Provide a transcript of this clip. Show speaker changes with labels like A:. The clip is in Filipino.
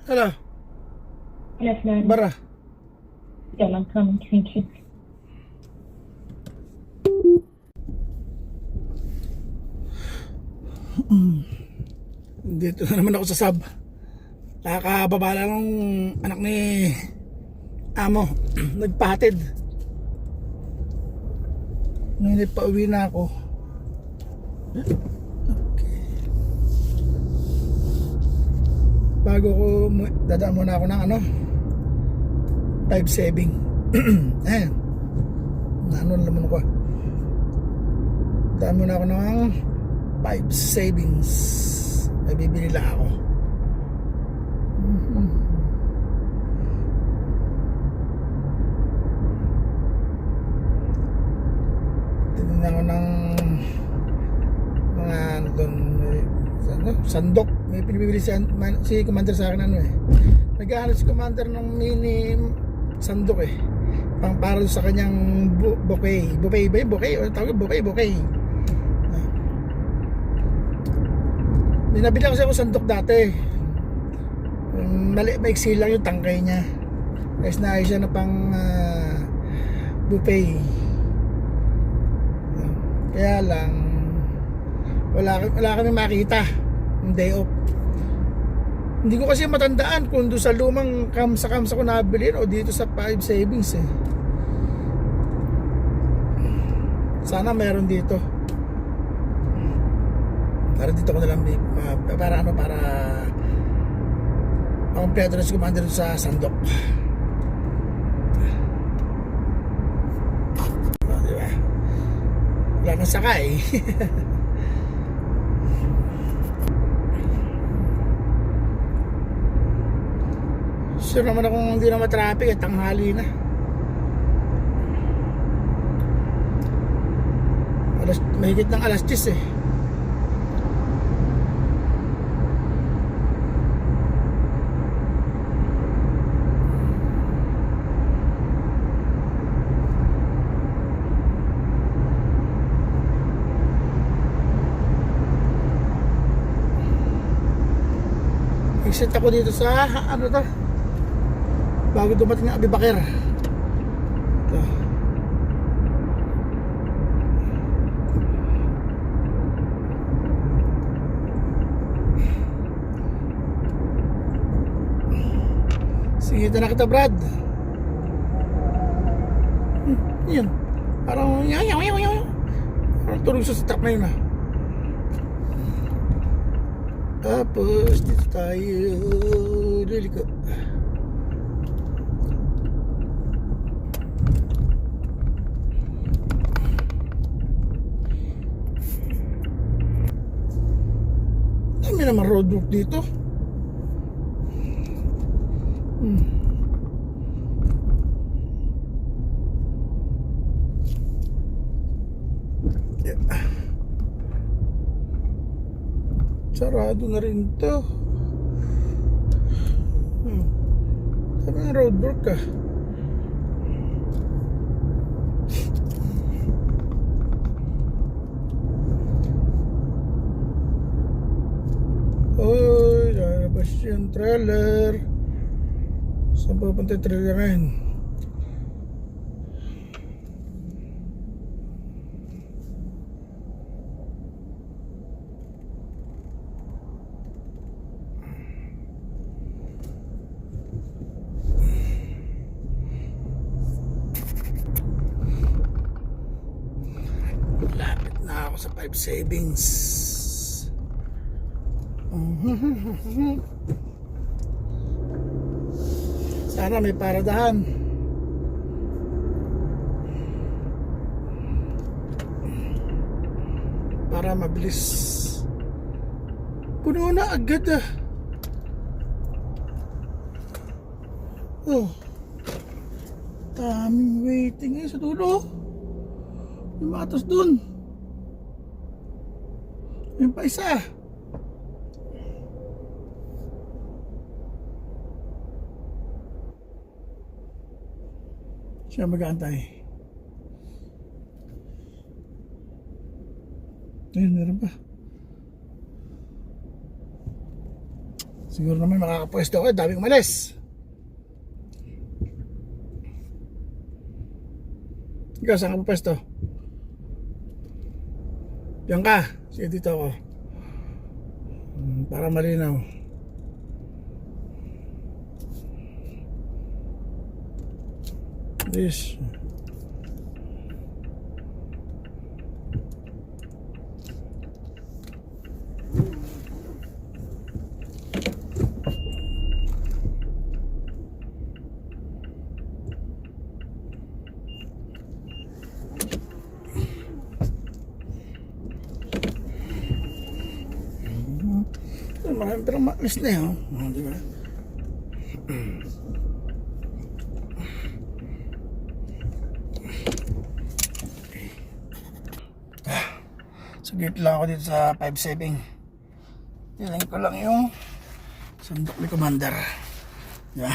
A: Hello,
B: Yes, ma'am.
A: Bara.
B: Yeah, I'm coming. Thank you.
A: Dito na naman ako sa sub. Nakakababa lang ng anak ni Amo. Nagpahatid. Ngayon pauwi na ako. Okay. Bago ko dadaan muna ako ng 5 saving. Ayan. Ano naman ako. Daan muna ako ng 5 savings. May bibili lang ako. Tingnan ko ng mga doon, sandok. May pinibili si Commander sa akin nag-aaral si Commander ng mini sandok pang para sa kanyang bouquet. Bouquet ba yung bouquet? O tawag bouquet. Binabili kasi ako sandok dati. Maiksi lang yung tangkay niya. Ayos na ayos siya na pang buffet. Kaya lang wala kami makita yung day off. Hindi ko kasi matandaan kung doon sa lumang kamsa ko nabili o dito sa 5 savings Sana meron dito. Para dito ko na lang para kompleto na si Commander sa sandok. Diba? Wala nang sakay. Sure naman akong hindi na matraffic at tanghali na. Mahigit ng alas 10 Exit ako dito sa bago dumating ng Abibakir. Ito. Sige, na kita, Brad. Yun. Parang parang tulog sa truck na yun Tapos dito tayo liliko. Dami naman roadwork dito. Sarado na rin to. Sabi ng roadwork Oy, lalabas yung trailer. Saan pupunta yung trailer na yun? Lapit na ako sa 5 savings. Sana may paradahan. Para mabilis. Puno na agad Oh, daming waiting sa dulo. Yung matas dun. Yung pa isa. Siya mag-aantay. Ayun, meron pa. Siguro naman makakapwesto ako. Daming umalis. Ikaw, saan ka pwesto? Diyan ka. Sige, dito ako. Para malinaw. This. Marami pero maalis na yun. Di ba? Saglit lang ako dito sa 5-7. Tilang ko lang yung sandok ni Commander. Di ba?